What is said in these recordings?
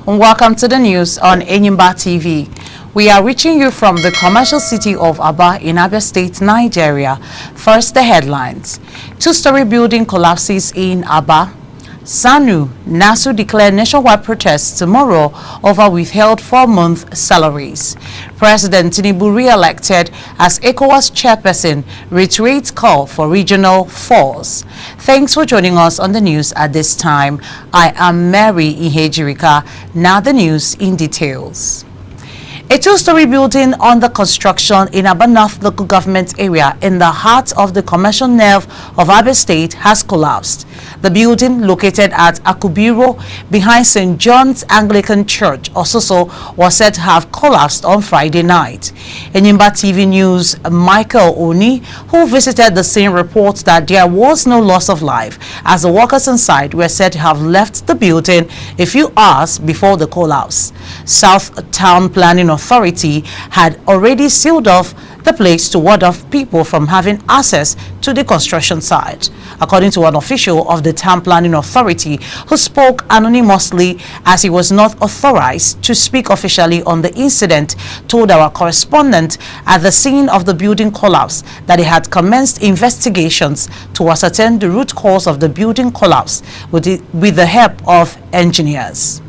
and welcome to the news on ENYIMBA TV. We are reaching you from the commercial city of Aba in Abia State, Nigeria. First, the headlines. Two-story building collapses in Aba. SANU, NASU declare nationwide protests tomorrow over withheld 4-month salaries. President Tinubu re-elected as ECOWAS chairperson, reiterates call for regional force. Thanks for joining us on the news at this time. I am Mary Ihejirika. Now the news in details. A two-story building under construction in Aba North local government area in the heart of the commercial nerve of Abia State has collapsed. The building, located at Akubuiro behind St. John's Anglican Church, Osusu, was said to have collapsed on Friday night. ENYIMBA TV News Michael Oni, who visited the scene, reports that there was no loss of life, as the workers inside were said to have left the building a few hours before the collapse. South Town Planning Authority had already sealed off the place to ward off people from having access to the construction site. According to an official of the Town Planning Authority who spoke anonymously, as he was not authorized to speak officially on the incident, told our correspondent at the scene of the building collapse that he had commenced investigations to ascertain the root cause of the building collapse with the help of engineers.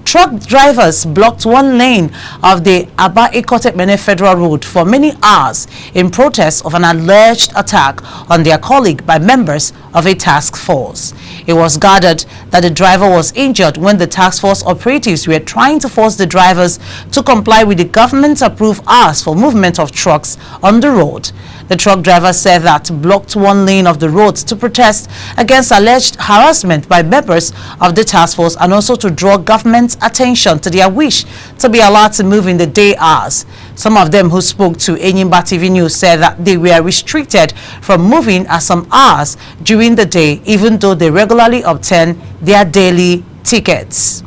Truck drivers blocked one lane of the Aba-Ikotekmene Federal Road for many hours in protest of an alleged attack on their colleague by members of a task force. It was gathered that the driver was injured when the task force operatives were trying to force the drivers to comply with the government's approved hours for movement of trucks on the road. The truck driver said that blocked one lane of the road to protest against alleged harassment by members of the task force and also to draw government's attention to their wish to be allowed to move in the day hours. Some of them who spoke to ENYIMBA TV News said that they were restricted from moving at some hours during the day, even though they regularly obtain their daily tickets.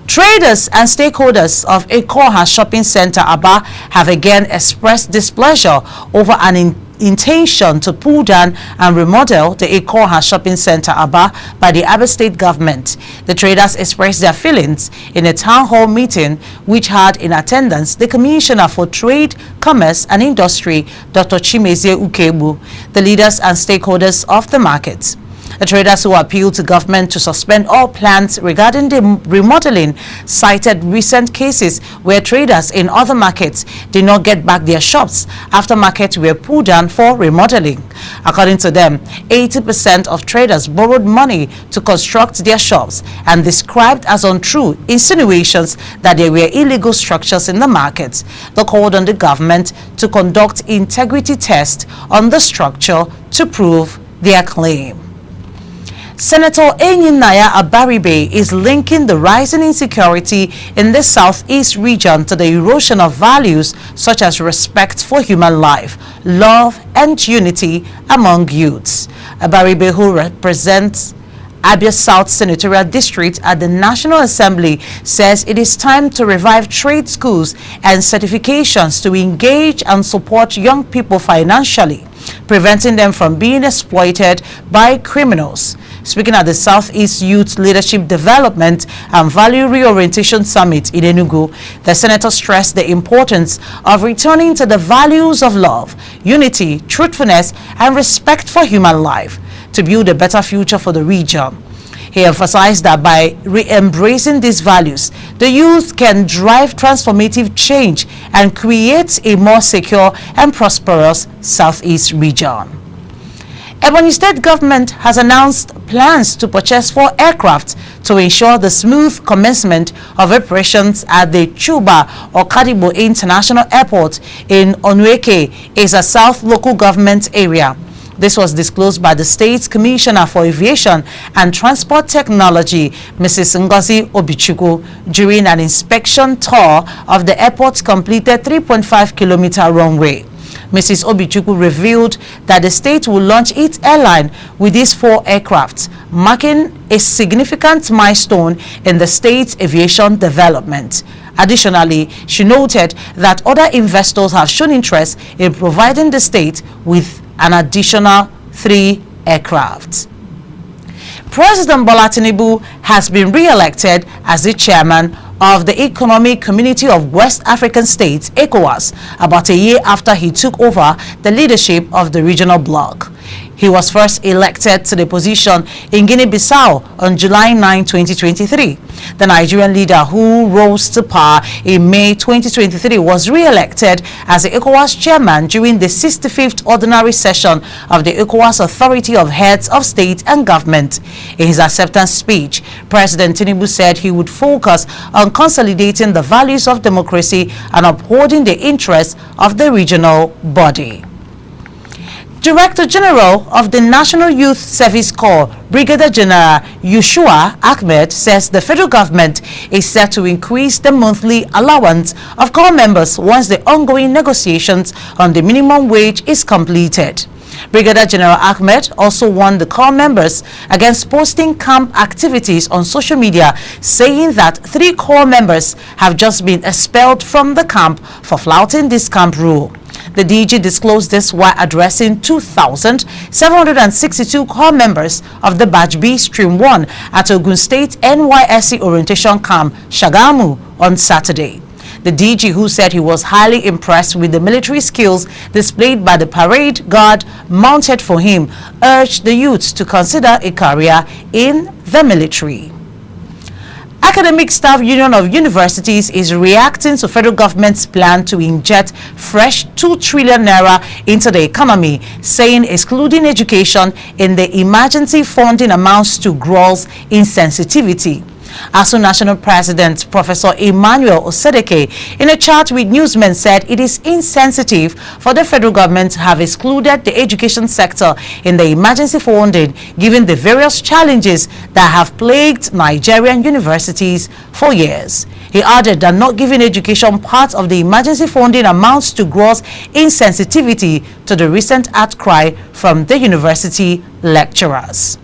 Traders and stakeholders of Ekoha Shopping Center Aba have again expressed displeasure over an intention to pull down and remodel the Ekoha Shopping Center Aba by the Abia State government. The traders expressed their feelings in a town hall meeting which had in attendance the Commissioner for Trade, Commerce and Industry, Dr. Chimezie Ukebu, the leaders and stakeholders of the market. The traders who appealed to government to suspend all plans regarding the remodeling cited recent cases where traders in other markets did not get back their shops after markets were pulled down for remodeling. According to them, 80% of traders borrowed money to construct their shops and described as untrue insinuations that there were illegal structures in the markets. They called on the government to conduct integrity tests on the structure to prove their claim. Senator Enyinnaya Abaribe is linking the rising insecurity in the southeast region to the erosion of values such as respect for human life, love and unity among youths. Abaribe, who represents Abia South Senatorial District at the National Assembly, says it is time to revive trade schools and certifications to engage and support young people financially, preventing them from being exploited by criminals. Speaking at the Southeast Youth Leadership Development and Value Reorientation Summit in Enugu, the senator stressed the importance of returning to the values of love, unity, truthfulness, and respect for human life to build a better future for the region. He emphasized that by re-embracing these values, the youth can drive transformative change and create a more secure and prosperous Southeast region. Ebonyi State government has announced plans to purchase 4 aircraft to ensure the smooth commencement of operations at the Chuba or Kadibo International Airport in Wike, is a South local government area. This was disclosed by the state's Commissioner for Aviation and Transport Technology, Mrs. Ngozi Obichukwu, during an inspection tour of the airport's completed 3.5-kilometer runway. Mrs. Obichukwu revealed that the state will launch its airline with these 4 aircraft, marking a significant milestone in the state's aviation development. Additionally, she noted that other investors have shown interest in providing the state with an additional 3 aircraft. President Bola Tinubu has been re-elected as the chairman of the Economic Community of West African States, ECOWAS, about a year after he took over the leadership of the regional bloc. He was first elected to the position in Guinea-Bissau on July 9, 2023. The Nigerian leader, who rose to power in May 2023, was re-elected as the ECOWAS chairman during the 65th ordinary session of the ECOWAS Authority of Heads of State and Government. In his acceptance speech, President Tinubu said he would focus on consolidating the values of democracy and upholding the interests of the regional body. Director General of the National Youth Service Corps, Brigadier General Yushua Ahmed, says the federal government is set to increase the monthly allowance of corps members once the ongoing negotiations on the minimum wage is completed. Brigadier General Ahmed also warned the corps members against posting camp activities on social media, saying that 3 corps members have just been expelled from the camp for flouting this camp rule. The DG disclosed this while addressing 2,762 corps members of the Batch B Stream 1 at Ogun State NYSC Orientation Camp, Shagamu, on Saturday. The DG, who said he was highly impressed with the military skills displayed by the parade guard mounted for him, urged the youths to consider a career in the military. Academic Staff Union of Universities is reacting to federal government's plan to inject fresh 2 trillion naira into the economy, saying excluding education in the emergency funding amounts to gross insensitivity. ASU National President Professor Emmanuel Osedeke, in a chat with newsmen, said it is insensitive for the federal government to have excluded the education sector in the emergency funding, given the various challenges that have plagued Nigerian universities for years. He added that not giving education part of the emergency funding amounts to gross insensitivity to the recent outcry from the university lecturers.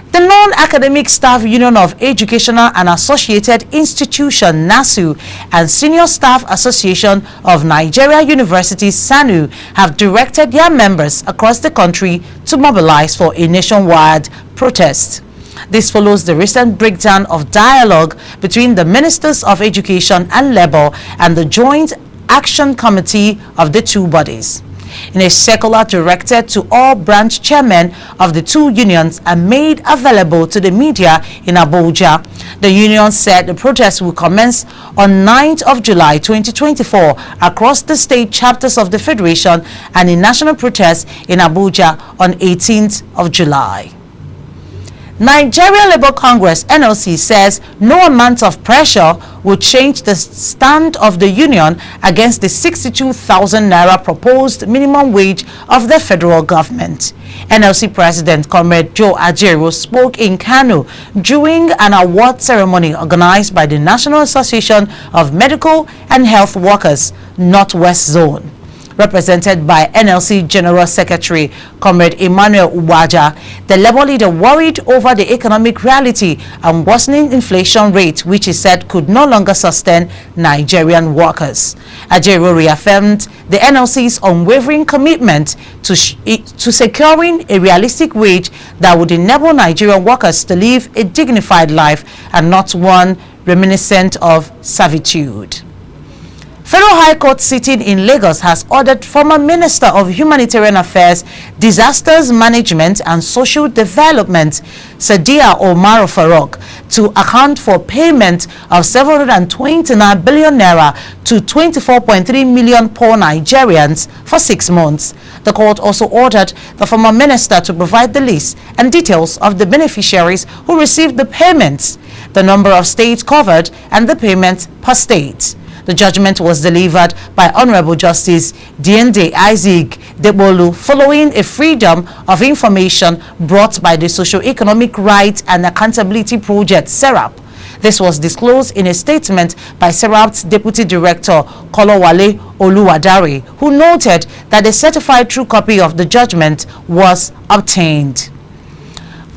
The Non-Academic Staff Union of Educational and Associated Institutions, NASU, and Senior Staff Association of Nigeria Universities, SANU, have directed their members across the country to mobilize for a nationwide protest. This follows the recent breakdown of dialogue between the Ministers of Education and Labour and the Joint Action Committee of the two bodies. In a circular directed to all branch chairmen of the two unions and made available to the media in Abuja, the union said the protest will commence on 9th of July 2024 across the state chapters of the Federation and a national protest in Abuja on 18th of July. Nigeria Labour Congress (NLC) says no amount of pressure will change the stand of the union against the 62,000 naira proposed minimum wage of the federal government. NLC President Comrade Joe Ajero spoke in Kano during an award ceremony organized by the National Association of Medical and Health Workers, Northwest Zone. Represented by NLC General Secretary Comrade Emmanuel Uwaja, the Labour leader worried over the economic reality and worsening inflation rate, which he said could no longer sustain Nigerian workers. Ajero reaffirmed the NLC's unwavering commitment to securing a realistic wage that would enable Nigerian workers to live a dignified life and not one reminiscent of servitude. Federal High Court sitting in Lagos has ordered former Minister of Humanitarian Affairs, Disasters Management and Social Development, Sadiya Omar Farouk, to account for payment of 729 billion naira to 24.3 million poor Nigerians for 6 months. The court also ordered the former minister to provide the list and details of the beneficiaries who received the payments, the number of states covered, and the payment per state. The judgment was delivered by Honorable Justice Diende Isaac Debolu following a Freedom of Information brought by the Socio-Economic Rights and Accountability Project, SERAP. This was disclosed in a statement by SERAP's Deputy Director, Kolowale Oluwadare, who noted that a certified true copy of the judgment was obtained.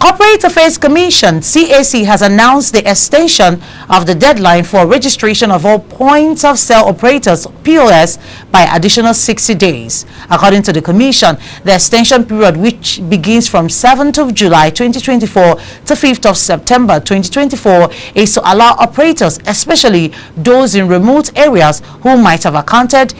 Corporate Affairs Commission (CAC) has announced the extension of the deadline for registration of all points of sale operators (POS) by additional 60 days. According to the Commission, the extension period, which begins from 7th of July 2024 to 5th of September 2024, is to allow operators, especially those in remote areas who might have encountered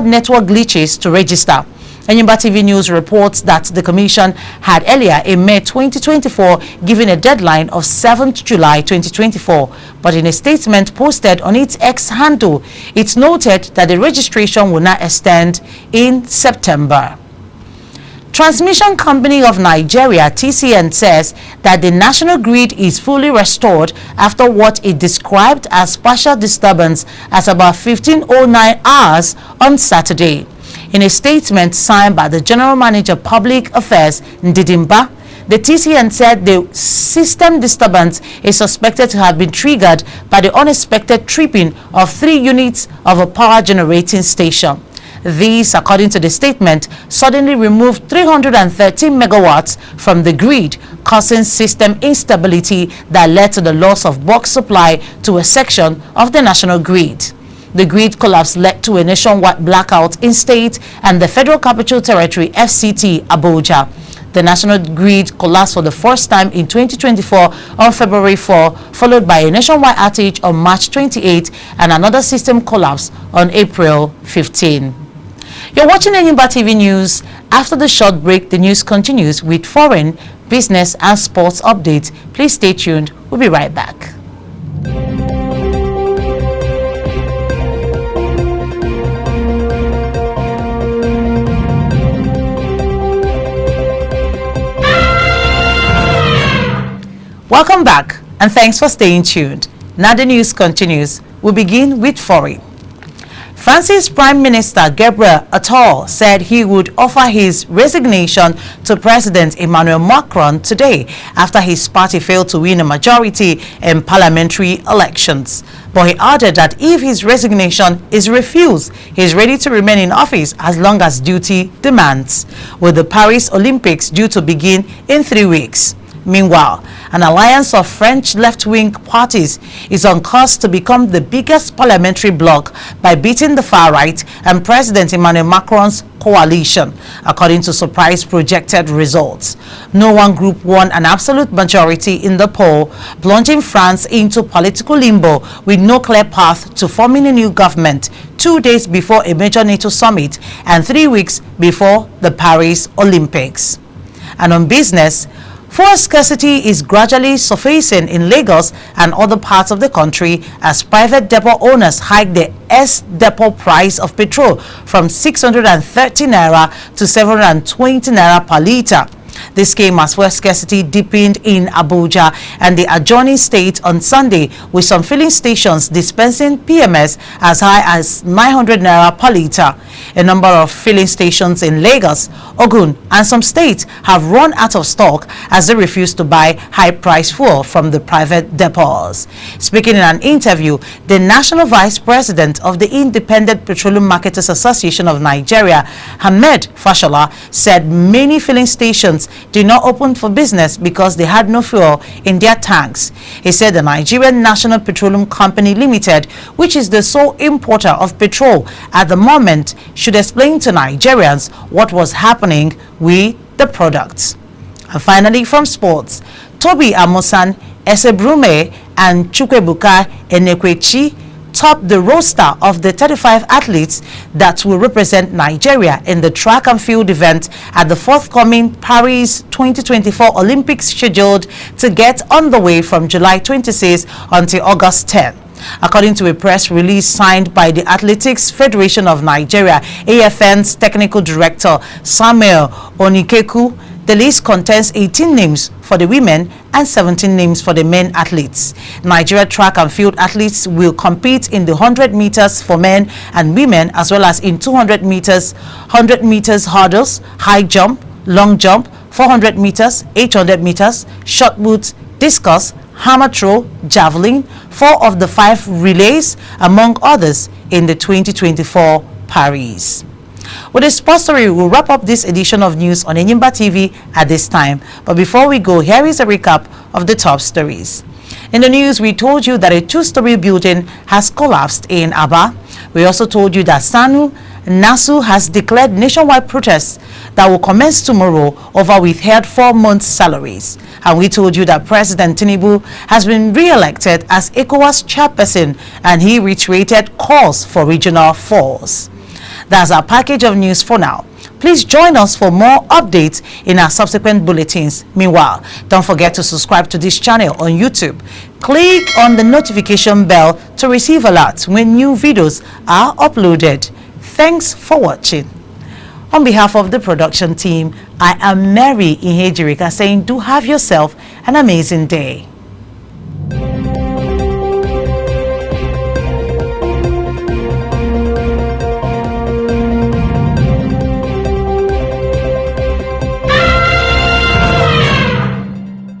network glitches, to register. ENYIMBA TV News reports that the Commission had earlier in May 2024 given a deadline of 7th July 2024, but in a statement posted on its X handle, it noted that the registration will now extend in September. Transmission Company of Nigeria (TCN) says that the national grid is fully restored after what it described as partial disturbance at about 15:09 hours on Saturday. In a statement signed by the General Manager Public Affairs, Ndidimba, the TCN said the system disturbance is suspected to have been triggered by the unexpected tripping of 3 units of a power generating station. These, according to the statement, suddenly removed 313 megawatts from the grid, causing system instability that led to the loss of bulk supply to a section of the national grid. The grid collapse led to a nationwide blackout in state and the Federal Capital Territory (FCT) Abuja. The national grid collapsed for the first time in 2024 on February 4, followed by a nationwide outage on March 28 and another system collapse on April 15. You're watching ENYIMBA TV News. After the short break, the news continues with foreign, business and sports updates. Please stay tuned. We'll be right back. Welcome back and thanks for staying tuned. Now the news continues. We'll begin with foreign. France's Prime Minister Gabriel Attal said he would offer his resignation to President Emmanuel Macron today after his party failed to win a majority in parliamentary elections. But he added that if his resignation is refused, he is ready to remain in office as long as duty demands, with the Paris Olympics due to begin in 3 weeks. Meanwhile, an alliance of French left-wing parties is on course to become the biggest parliamentary bloc by beating the far-right and President Emmanuel Macron's coalition, according to surprise projected results. No one group won an absolute majority in the poll, plunging France into political limbo with no clear path to forming a new government 2 days before a major NATO summit and 3 weeks before the Paris Olympics. And on business, fuel scarcity is gradually surfacing in Lagos and other parts of the country as private depot owners hike the depot price of petrol from 630 naira to 720 naira per litre. This came as fuel scarcity deepened in Abuja and the adjoining state on Sunday, with some filling stations dispensing PMS as high as 900 naira per litre. A number of filling stations in Lagos, Ogun and some states have run out of stock as they refuse to buy high-priced fuel from the private depots. Speaking in an interview, the National Vice President of the Independent Petroleum Marketers Association of Nigeria, Ahmed Fashola, said many filling stations did not open for business because they had no fuel in their tanks. He said the Nigerian National Petroleum Company Limited, which is the sole importer of petrol at the moment, should explain to Nigerians what was happening with the products. And finally, from sports, Toby Amusan, Esebrume and Chukwebuka Enekwechi topped the roster of the 35 athletes that will represent Nigeria in the track and field event at the forthcoming Paris 2024 Olympics, scheduled to get underway from July 26 until August 10. According to a press release signed by the Athletics Federation of Nigeria, AFN's technical director Samuel Onikeku, the list contains 18 names for the women and 17 names for the men athletes. Nigeria track and field athletes will compete in the 100 meters for men and women, as well as in 200 meters, 100 meters hurdles, high jump, long jump, 400 meters, 800 meters, shot put, discus, hammer throw, javelin, 4 of the 5 relays, among others, in the 2024 Paris. With a sports story, we'll wrap up this edition of news on ENYIMBA TV at this time. But before we go, here is a recap of the top stories. In the news, we told you that a two-story building has collapsed in Aba. We also told you that NASU has declared nationwide protests that will commence tomorrow over withheld 4 months' salaries. And we told you that President Tinubu has been re-elected as ECOWAS chairperson, and he reiterated calls for regional force. That's our package of news for now. Please join us for more updates in our subsequent bulletins. Meanwhile, don't forget to subscribe to this channel on YouTube. Click on the notification bell to receive alerts when new videos are uploaded. Thanks for watching. On behalf of the production team, I am Mary Ihejirika saying do have yourself an amazing day.